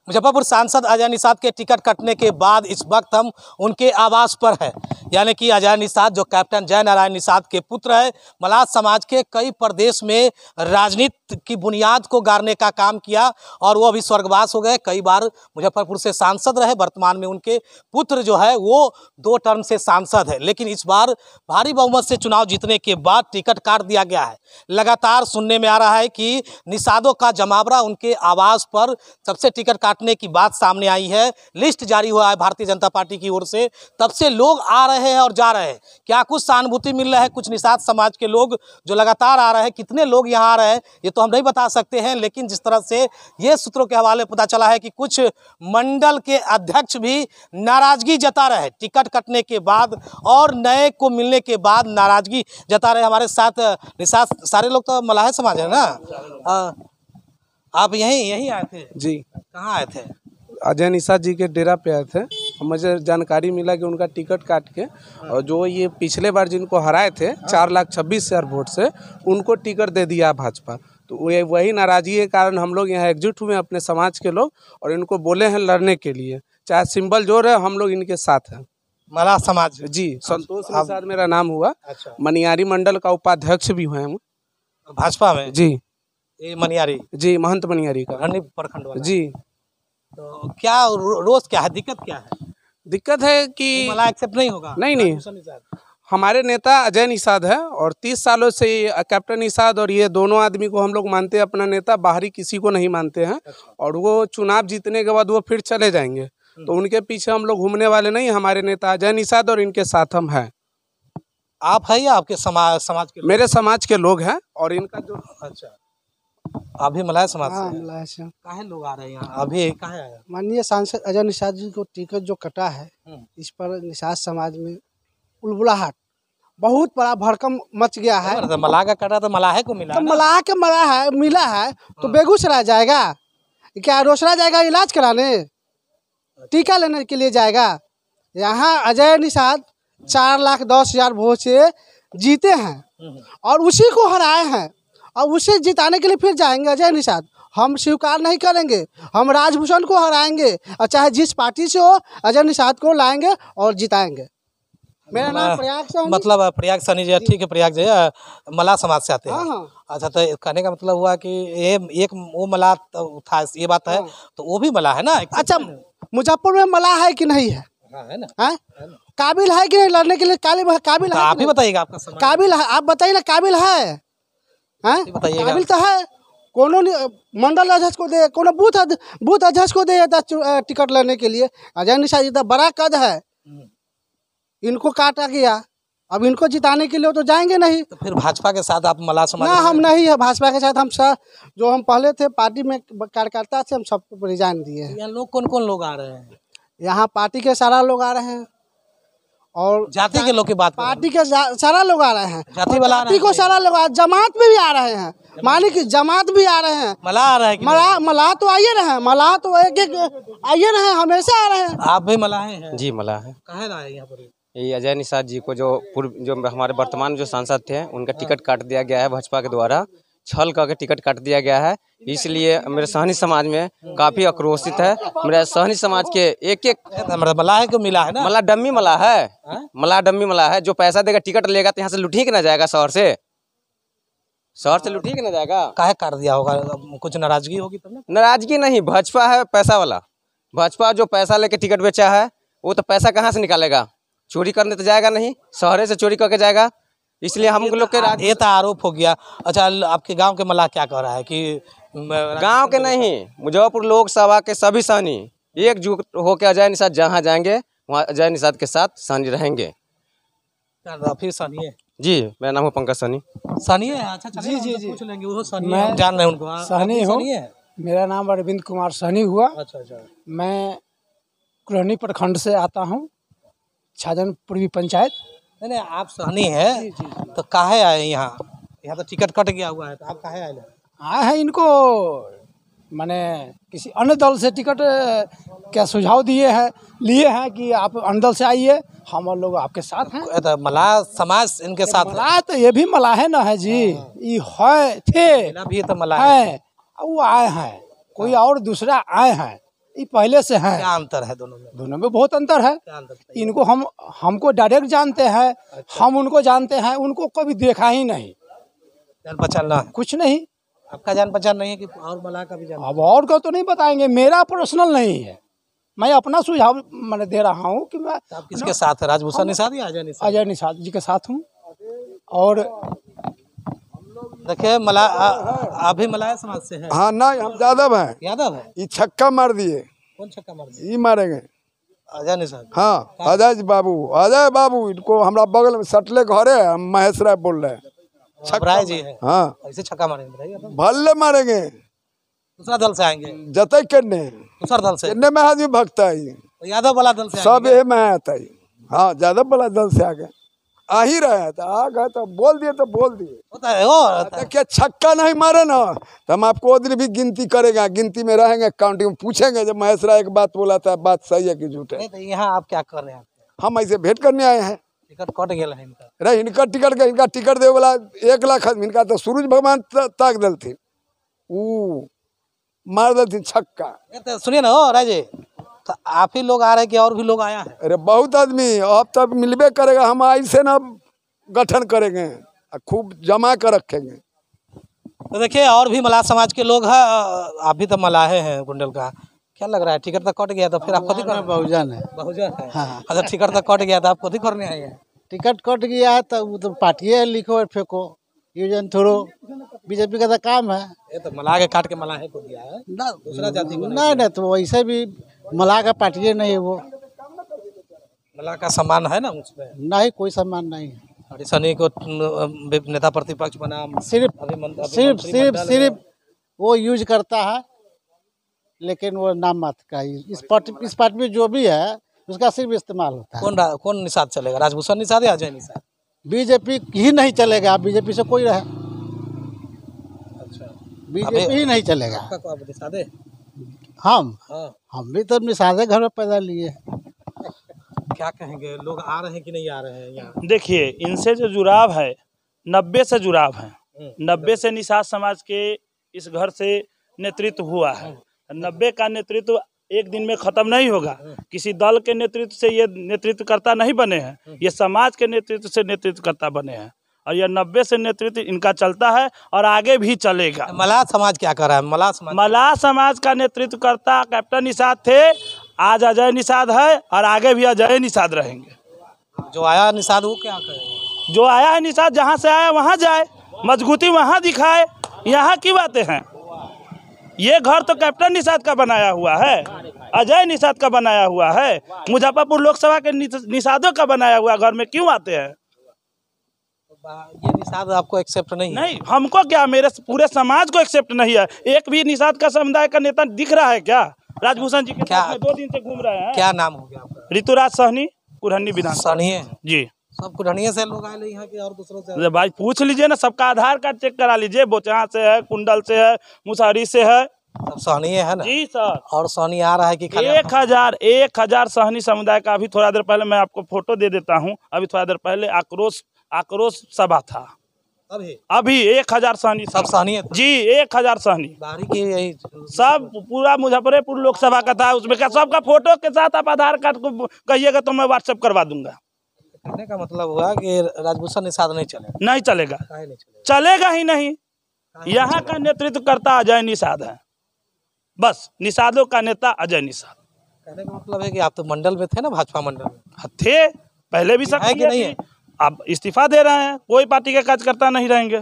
मुजफ्फरपुर सांसद अजय निषाद के टिकट कटने के बाद इस वक्त हम उनके आवास पर हैं। यानी कि अजय निषाद जो कैप्टन जय नारायण निषाद के पुत्र है, मलाह समाज के कई प्रदेश में राजनीति की बुनियाद को गाड़ने का काम किया और वो अभी स्वर्गवास हो गए। कई बार मुजफ्फरपुर से सांसद रहे। वर्तमान में उनके पुत्र जो है वो 2 टर्म से सांसद है, लेकिन इस बार भारी बहुमत से चुनाव जीतने के बाद टिकट काट दिया गया है। लगातार सुनने में आ रहा है कि निषादों का जमावड़ा उनके आवास पर सबसे टिकट काटने की बात सामने आई है। लिस्ट जारी हुआ है भारतीय जनता पार्टी की ओर से, तब से लोग आ रहे हैं और जा रहे हैं। क्या कुछ सहानुभूति मिल रहा है कुछ निषाद समाज के लोग जो लगातार आ रहे हैं, कितने लोग यहाँ आ रहे हैं ये तो हम नहीं बता सकते हैं, लेकिन जिस तरह से ये सूत्रों के हवाले पता चला है कि कुछ मंडल के अध्यक्ष भी नाराजगी जता रहे टिकट कटने के बाद और नए को मिलने के बाद नाराजगी जता रहे। हमारे साथ निषाद सारे लोग तो मलाह समाज है ना। आप यहीं आए थे जी? कहाँ आए थे? अजय निषाद जी के डेरा पे आए थे। मुझे जानकारी मिला कि उनका टिकट काट के और जो ये पिछले बार जिनको हराए थे 4,26,000 वोट से, उनको टिकट दे दिया भाजपा। तो वही नाराजगी के कारण हम लोग यहाँ एकजुट हुए अपने समाज के लोग और इनको बोले हैं लड़ने के लिए, चाहे सिंबल जो रहे हम लोग इनके साथ हैं। मलाह समाज जी, संतोष निषाद मेरा नाम हुआ। अच्छा। मनियारी मंडल का उपाध्यक्ष भी हुए हम भाजपा में। जी, ये मनियारी जी महंत मनियारी का रनी प्रखंड वाला। जी। तो क्या रोज क्या है, दिक्कत क्या है? दिक्कत है कि मलाह एक्सेप्ट नहीं होगा। नहीं, हमारे नेता अजय निषाद है और 30 सालों से कैप्टन निषाद और ये दोनों आदमी को हम लोग मानते हैं अपना नेता, बाहरी किसी को नहीं मानते हैं। और वो चुनाव जीतने के बाद वो फिर चले जाएंगे, तो उनके पीछे हम लोग घूमने वाले नहीं। हमारे नेता अजय निषाद और इनके साथ हम हैं। आप है या आपके समाज के? मेरे समाज के लोग हैं और इनका जो। अच्छा, अभी मलाह समाज से? हाँ, मलाह से। काहे लोग आ रहे हैं यहाँ अभी? काहे आए? माननीय सांसद अजय निषाद जी को टिकट जो कटा है, इस पर निषाद समाज में उलबुलाहट बहुत बड़ा भड़कम मच गया है। तो मलाह का कटा तो मलाह को मिला, तो मलाह के मिला है तो बेगूसराय जाएगा क्या? रोसड़ा जाएगा इलाज कराने, टीका लेने के लिए जाएगा? यहाँ अजय निषाद 4,10,000 वोट से जीते हैं और उसी को हराए हैं और उसे जिताने के लिए फिर जाएंगे अजय निषाद। हम स्वीकार नहीं करेंगे, हम राजभूषण को हराएंगे और चाहे जिस पार्टी से हो अजय निषाद को लाएंगे और जिताएंगे। मेरा नाम प्रयाग सनी। मतलब प्रयाग सनी जी, ठीक है, प्रयाग जी मलाह समाज से आते हैं। हाँ। अच्छा, तो कहने का मतलब हुआ कि ये एक वो मलाह था, ये बात है। तो वो भी मलाह है ना। अच्छा, मुजफ्फरपुर में मलाह है कि नहीं है? है ना। है? काबिल है कि नहीं लड़ने के लिए? काबिल है? आप ही बताइएगा, आपका समाज काबिल है, आप बताइए ना। काबिल है? काबिल तो है। कोनो मंडल अध्यक्ष को दे, कोनो बूथ अध्यक्ष को दे टिकट लेने के लिए। अजय निषाद जी तो बड़ा कद है, इनको काटा गया, अब इनको जिताने के लिए तो जाएंगे नहीं। तो फिर भाजपा के साथ आप मलाह समाज? ना, हम नहीं है भाजपा के साथ। हम जो हम पहले थे पार्टी में कार्यकर्ता से, हम सबको रिजाइन दिए हैं। यहाँ लोग कौन लोग आ रहे हैं? यहाँ पार्टी के सारा लोग आ रहे हैं और जाति के लोग की बात, पार्टी के सारा लोग आ रहे हैं। जाति वाला को सारा लोग, जमात में भी आ रहे हैं, मालिक जमात भी आ रहे हैं। मलाह आ रहा है? मलाह तो आइए रहे हैं, मलाह तो एक आइए रहे हैं, हमेशा आ रहे हैं। आप भी मलाह हैं? जी, मलाह है। कहाँ रहा है यहाँ पर? ये अजय निषाद जी को जो हमारे वर्तमान जो सांसद थे उनका टिकट काट दिया गया है भाजपा के द्वारा, छल करके टिकट काट दिया गया है। इसलिए मेरे सहनी समाज में काफी आक्रोशित है। मेरे सहनी समाज के एक मलाह को मिला है ना। मलाह डम्मी मलाह है, मलाह डम्मी मलाह है। जो पैसा देगा टिकट लेगा तो यहाँ से लुटी के ना जाएगा, शहर से लुटी के ना जाएगा। काहे काट दिया होगा? कुछ नाराजगी होगी तब ना? नाराजगी नहीं, भाजपा है पैसा वाला। भाजपा जो पैसा लेके टिकट बेचा है वो तो पैसा कहाँ से निकालेगा? चोरी करने तो जाएगा नहीं, शहरे से चोरी करके जाएगा। इसलिए हम लोग के ये तो आरोप हो गया। अच्छा, आपके गांव के मलाह क्या कह रहा है कि गांव के नहीं, मुजफ्फरपुर लोकसभा के सभी सहनी एकजुट होकर अजय निषाद जहां जाएंगे वहां अजय निषाद के साथ सहनी रहेंगे। फिर सहनी है जी, मेरा नाम है पंकज सहनी। सहनी है? अच्छा, जी, पूछ लेंगे, वो सहनी है, जान रहे हैं उनको। सहनी हो? मेरा नाम अरविंद कुमार सहनी हुआ। अच्छा। मैं कुरहनी प्रखंड से आता हूँ, छाजन पूर्वी पंचायत। नहीं, आप सहनी है तो काहे आए यहाँ? तो टिकट कट गया हुआ है, तो आप काहे आए हैं? इनको माने किसी अन्य दल से टिकट क्या सुझाव लिए हैं कि आप अन्य दल से आइए, हम लोग आपके साथ हैं। तो मलाह समाज इनके साथ? मलाह तो ये भी मलाह है ना है जी, ये है थे भी तो मलाह है, वो आए हैं, कोई और दूसरा आए हैं, ये पहले से हैं। क्या अंतर है दोनों में? दोनों में बहुत अंतर है। क्या अंतर बताइए? इनको हमको डायरेक्ट जानते हैं, हम उनको जानते हैं, उनको कभी देखा ही नहीं, जान पहचान ना है? कुछ नहीं। आपका जान पहचान नहीं है कि और मलाह का भी जान? अब और को तो नहीं बताएंगे, मेरा पर्सनल नहीं है, मैं अपना सुझाव मैंने दे रहा हूँ कि मैं आप किसके साथ है? राजभूषण निषाद या अजय निषाद? अजय निषाद जी के साथ हूँ। और देखिए आप भी मलाह समाज से हैं? हाँ ना, हम यादव हैं। यादव है? ये छक्का मार दिए, कौन छक्का मार दिया? ये मारेंगे। अजय निषाद? हाँ, अजय बाबू इनको हमारा बगल में सटले घरे है, हम महेश राय बोल रहे हैं। राय जी है? हाँ, ऐसे छक्का मारेंगे बताइए तो। भल्ले मारेंगे। दूसरा दल से आएंगे? जतई करने दूसरा दल से? में आदमी भगता है, तो यादव वाला दल से सब आएंगे? ये में आता है। हाँ, यादव वाला दल से आगे आ ही रहा था, आ गए तो बोल दिए होता है वो। देखिए छक्का नहीं मारे ना तो हम आपको उधर भी गिनती करेगा, गिनती में रहेंगे, काउंटिंग में पूछेंगे जब महेश राय एक बात बोला था, बात सही है कि झूठ है। नहीं तो यहाँ आप क्या कर रहे हैं? हम ऐसे भेंट करने आए हैं। टिकट कट गया है इनका? अरे इनका टिकट इनका टिकट दे वाला 1 लाख इनका तो सूरज भगवान ताक दलथिन, मार दलथिन छक्का। तो सुनिए ना राय जी, तो आप ही लोग आ रहे हैं कि और भी लोग आया है? अरे बहुत आदमी अब तक मिलबे करेगा, हम ऐसे ना गठन करेंगे, खूब जमा कर रखेंगे। तो देखिए और भी मलाह समाज के लोग हैं, आप भी तो मलाहे हैं कुंडल का, क्या लग रहा है? टिकट तो कट गया तो फिर आप कथी कर? बहुजन है। बहुजन है? हाँ। अच्छा, टिकट तो कट गया था, आप कथी करने आए हैं? टिकट कट गया है तो वो तो पार्टी लिखो और फेंको, यूजन थोड़ो बीजेपी का तो काम है। ये तो मलाह के काट के मलाहे को दिया है ना दूसरा जाति को नहीं नहीं, तो वैसे भी मलाह का पार्टी नहीं है वो, मलाह का सम्मान है ना उसमें? नहीं कोई सम्मान नहीं है। और सनी को नेता प्रतिपक्ष बना, सिर्फ वो यूज करता है, लेकिन वो नाम मात्र का ही इस पार्टी में जो भी है उसका सिर्फ इस्तेमाल होता है। कौन निषाद चलेगा? राजभूषण निषाद या अजय निषाद? बीजेपी ही नहीं चलेगा, बीजेपी से कोई रहे, अच्छा, बीजेपी ही नहीं चलेगा। आपका को आप निषाद है? हम हाँ। भी तो निषाद घर में पैदा लिए। क्या कहेंगे, लोग आ रहे हैं कि नहीं आ रहे हैं यहाँ? देखिए, इनसे जो जुड़ाव है 90 से जुड़ाव है। 90 से निषाद समाज के इस घर से नेतृत्व हुआ है। 90 का नेतृत्व एक दिन में खत्म नहीं होगा। किसी दल के नेतृत्व से ये नेतृत्वकर्ता नहीं बने हैं, ये समाज के नेतृत्व से नेतृत्वकर्ता बने हैं, और ये 90 से नेतृत्व इनका चलता है और आगे भी चलेगा। मलाह समाज क्या कर रहा है? मलाह समाज का नेतृत्वकर्ता कैप्टन निषाद थे, आज अजय निषाद है और आगे भी अजय निषाद रहेंगे। जो आया निषाद वो क्या करेगा? जो आया है निषाद जहाँ से आया वहाँ जाए, मजबूती वहाँ दिखाए, यहाँ की बातें हैं। ये घर तो कैप्टन निषाद का बनाया हुआ है, अजय निषाद का बनाया हुआ है, मुजफ्फरपुर लोकसभा के निषादों का बनाया हुआ घर में क्यों आते हैं? ये निषाद आपको एक्सेप्ट नहीं है? नहीं, हमको क्या, मेरे पूरे समाज को एक्सेप्ट नहीं है। एक भी निषाद का समुदाय का नेता दिख रहा है क्या? राजभूषण जी के साथ में 2 दिन से घूम रहे हैं। क्या नाम हो गया आपका? ऋतुराज सहनी, कुरहनी विधान सहनी जी। सब कुरहनिये से लोग आए यहाँ के और दूसरों से? अरे भाई पूछ लीजिए ना, सबका आधार कार्ड चेक करा लीजिए, बोचहा से है, कुंडल से है, मुसहरी से है, सब सहनीय है ना? जी सर। और सहनी आ रहा है कि 1000 सहनी समुदाय का। अभी थोड़ा देर पहले मैं आपको फोटो दे देता हूँ, अभी थोड़ा देर पहले आक्रोश सभा था, अभी 1000 सहनी, सब सहनीय जी, 1000 सहनी बाहरी की यही सब पूरा मुजफ्फरपुर लोकसभा का था। उसमें क्या सबका फोटो के साथ आप आधार कार्ड को कहिएगा तो मैं व्हाट्सएप करवा दूंगा। कहने का मतलब हुआ कि राजभूषण निषाद नहीं चलेगा? नहीं चलेगा, काहे नहीं चलेगा? चलेगा ही नहीं। यहाँ का नेतृत्व करता अजय निषाद है, बस निषादों का नेता अजय निषाद। कहने का मतलब है कि आप तो मंडल में थे ना, भाजपा मंडल में थे पहले भी, सब है कि नहीं है? अब इस्तीफा दे रहे हैं, कोई पार्टी के कार्यकर्ता नहीं रहेंगे।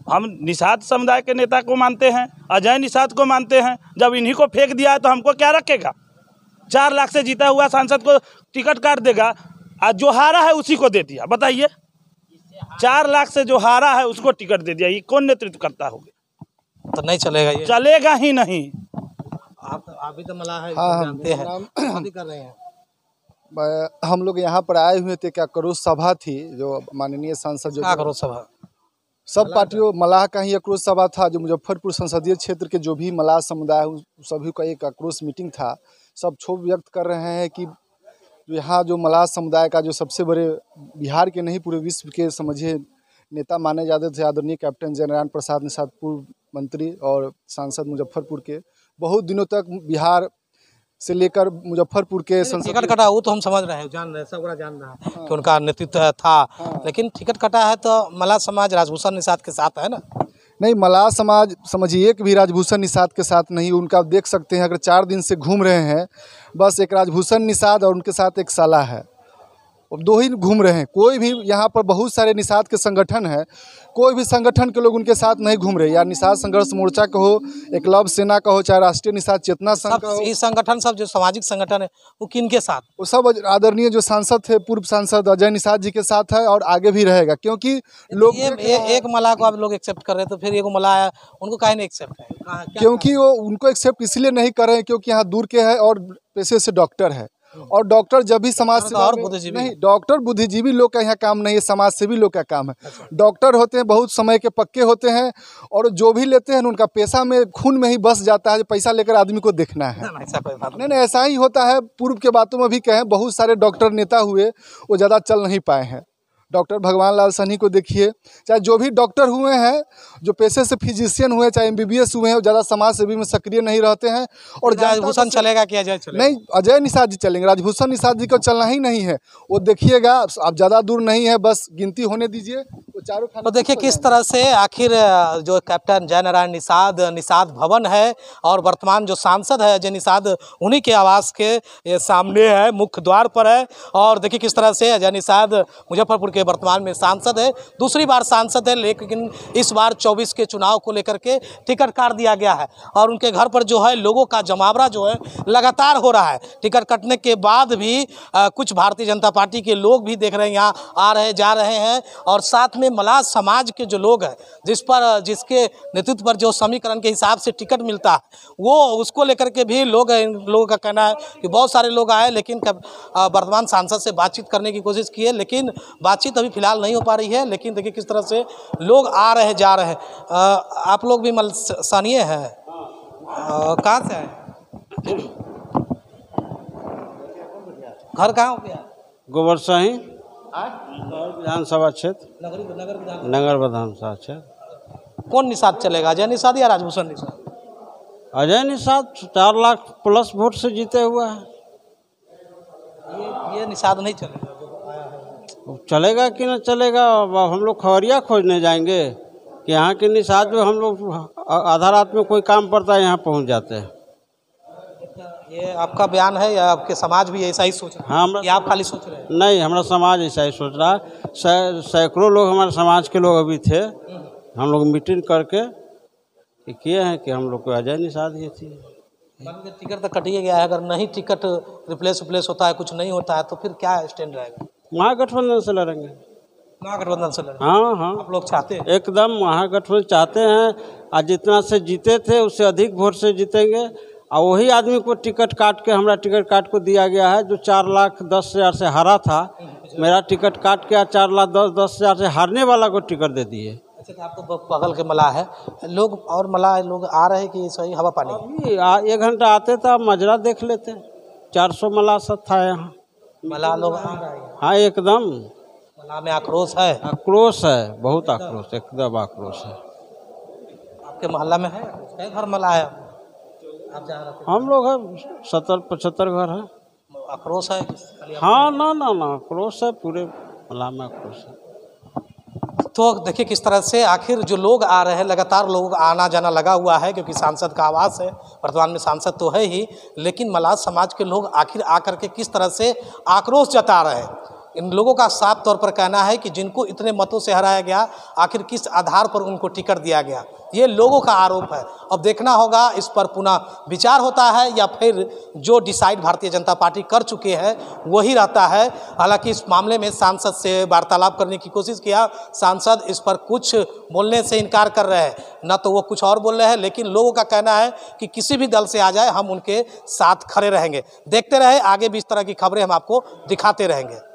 हम निषाद समुदाय के नेता को मानते हैं, अजय निषाद को मानते हैं। जब इन्हीं को फेंक दिया है तो हमको क्या रखेगा? 4 लाख से जीता हुआ सांसद को टिकट काट देगा, आज जो हारा है उसी को दे दिया। बताइए, 4 लाख से जो हारा है उसको टिकट दे दिया, ये कौन नेतृत्व करता होगा? तो नहीं चलेगा ये? चलेगा ही नहीं। आप भी तो मलाह है, हाँ, जानते हैं, शादी कर रहे हैं। हम लोग यहाँ पर आए हुए थे, क्या आक्रोश सभा थी, जो माननीय सांसद जो आक्रोश सभा सब पार्टियों मलाह का ही आक्रोश सभा था। जो मुजफ्फरपुर संसदीय क्षेत्र के जो भी मलाह समुदाय है सभी का एक आक्रोश मीटिंग था। सब क्षोभ व्यक्त कर रहे हैं कि यहाँ जो मलाह समुदाय का जो सबसे बड़े बिहार के नहीं पूरे विश्व के समझिए नेता माने जाते थे, आदरणीय कैप्टन जय नारायण प्रसाद निषाद, पूर्व मंत्री और सांसद मुजफ्फरपुर के, बहुत दिनों तक बिहार से लेकर मुजफ्फरपुर के टिकट कटा वो तो हम समझ रहे हैं, जान रहे हैं, सब जान रहा है कि उनका नेतृत्व था, लेकिन टिकट कटा है तो मल्लाह समाज राजभूषण निषाद के साथ है ना? नहीं, मल्लाह समाज समझिए एक भी राजभूषण निषाद के साथ नहीं। उनका देख सकते हैं, अगर 4 दिन से घूम रहे हैं, बस एक राजभूषण निषाद और उनके साथ एक साला है, 2 ही घूम रहे हैं। कोई भी यहाँ पर बहुत सारे निषाद के संगठन है, कोई भी संगठन के लोग उनके साथ नहीं घूम रहे। या निषाद संघर्ष मोर्चा का हो, एकलव्य सेना का हो, चाहे राष्ट्रीय निषाद चेतना संघ का हो, ये संगठन सब जो सामाजिक संगठन है वो किन के साथ? वो सब आदरणीय जो सांसद थे, पूर्व सांसद अजय निषाद जी के साथ है और आगे भी रहेगा। क्योंकि लोग एक मल्लाह को आप लोग एक्सेप्ट कर रहे हैं, तो फिर एक मल्लाह है उनको काहे नहीं एक्सेप्ट है? क्योंकि वो उनको एक्सेप्ट इसलिए नहीं कर रहे हैं क्योंकि यहाँ दूर के है और पेशे से डॉक्टर है, और डॉक्टर जब भी समाज सेवा और में बुद्धिजीवी नहीं, डॉक्टर बुद्धिजीवी लोग का यहाँ काम नहीं है, समाज सेवी लोग का काम है। डॉक्टर होते हैं बहुत समय के पक्के होते हैं, और जो भी लेते हैं उनका पैसा में खून में ही बस जाता है, पैसा लेकर आदमी को देखना है। ऐसा कोई बात नहीं, ऐसा ही होता है। पूर्व के बातों में भी कहें, बहुत सारे डॉक्टर नेता हुए, वो ज़्यादा चल नहीं पाए हैं। डॉक्टर भगवान लाल सैनी को देखिए, चाहे जो भी डॉक्टर हुए हैं, जो पेशे से फिजिशियन हुए, चाहे MBBS हुए हैं, वो ज़्यादा समाज सेवी में सक्रिय नहीं रहते हैं। और राजभूषण चलेगा कि अजय चलेगा? नहीं, अजय निषाद जी चलेंगे, राजभूषण निषाद जी को चलना ही नहीं है। वो देखिएगा, आप ज़्यादा दूर नहीं है, बस गिनती होने दीजिए, वो चारों खाने। तो देखिए किस तरह से आखिर जो कैप्टन जय नारायण निषाद भवन है और वर्तमान जो सांसद है अजय निषाद, उन्हीं के आवास के सामने है, मुख्य द्वार पर है। और देखिए किस तरह से अजय निषाद मुजफ्फरपुर के वर्तमान में सांसद है, दूसरी बार सांसद है, लेकिन इस बार 24 के चुनाव को लेकर के टिकट काट दिया गया है। और उनके घर पर जो है लोगों का जमावड़ा जो है लगातार हो रहा है। टिकट कटने के बाद भी कुछ भारतीय जनता पार्टी के लोग भी देख रहे हैं, यहाँ आ रहे जा रहे हैं। और साथ में मल्लाह समाज के जो लोग हैं, जिसके नेतृत्व पर जो समीकरण के हिसाब से टिकट मिलता है, वो उसको लेकर के भी इन लोगों का कहना है कि बहुत सारे लोग आए, लेकिन वर्तमान सांसद से बातचीत करने की कोशिश की है, लेकिन बातचीत अभी फिलहाल नहीं हो पा रही है। लेकिन देखिए किस तरह से लोग आ रहे जा रहे हैं। आप लोग भी स्थानीय हैं, कहाँ से आए? घर कहाँ हो गया? गोबरसाही विधानसभा क्षेत्र, नगर विधानसभा क्षेत्र। कौन निषाद चलेगा, अजय निषाद या राजभूषण निषाद? अजय निषाद 4 लाख प्लस वोट से जीते हुआ है। ये निषाद नहीं चलेगा? चलेगा कि न चलेगा, हम लोग खबरिया खोजने जाएंगे कि यहाँ के निषाद जो हम लोग आधा रात में कोई काम पड़ता है यहाँ पहुँच जाते हैं। ये आपका बयान है या आपके समाज भी ऐसा ही सोच रहा है? हाँ, या आप खाली सोच रहे हैं? नहीं, हमारा समाज ऐसा ही सोच रहा है। सैकड़ों लोग हमारे समाज के लोग अभी थे, हम लोग मीटिंग करके किए हैं कि हम लोग को अजय निषाद ये थी। टिकट तो कट ही गया है, अगर नहीं टिकट रिप्लेस होता है, कुछ नहीं होता है, तो फिर क्या स्टैंड रहेगा? महागठबंधन से लड़ेंगे। महागठबंधन से लड़ेंगे? हाँ, आप लोग चाहते हैं? एकदम महागठबंधन चाहते हैं। आज जितना से जीते थे उससे अधिक वोट से जीतेंगे, और वही आदमी को टिकट काट के, हमारा टिकट काट को दिया गया है, जो 4,10,000 से हारा था। मेरा टिकट काट के 4,10,000 से हारने वाला को टिकट दे दिए। अच्छा, तो आप तो बगल के मल्लाह है, लोग और मल्लाह लोग आ रहे हैं कि सही हवा पानी? अभी 1 घंटा आते तो आप मजरा देख लेते। 400 मल्लाह सब था यहाँ। मल्लाह लोग आ रहे हैं? हाँ, एकदम मल्लाह में आक्रोश है? आक्रोश है, बहुत आक्रोश, एकदम आक्रोश है। आपके मोहल्ला में है घर मल्लाह है? आप जा रहे थे? हम लोग हैं 70-75 घर हैं। आक्रोश है? हाँ, ना आक्रोश है, पूरे मल्लाह में आक्रोश है। तो देखिए किस तरह से आखिर जो लोग आ रहे हैं, लगातार लोग आना जाना लगा हुआ है, क्योंकि सांसद का आवास है, वर्तमान में सांसद तो है ही, लेकिन मल्लाह समाज के लोग आखिर आकर के किस तरह से आक्रोश जता रहे हैं। इन लोगों का साफ तौर पर कहना है कि जिनको इतने मतों से हराया गया, आखिर किस आधार पर उनको टिकट दिया गया, ये लोगों का आरोप है। अब देखना होगा इस पर पुनः विचार होता है या फिर जो डिसाइड भारतीय जनता पार्टी कर चुके हैं वही रहता है। हालांकि इस मामले में सांसद से वार्तालाप करने की कोशिश किया, सांसद इस पर कुछ बोलने से इनकार कर रहे हैं, न तो वो कुछ और बोल रहे हैं, लेकिन लोगों का कहना है कि किसी भी दल से आ जाए हम उनके साथ खड़े रहेंगे। देखते रहे आगे भी इस तरह की खबरें हम आपको दिखाते रहेंगे।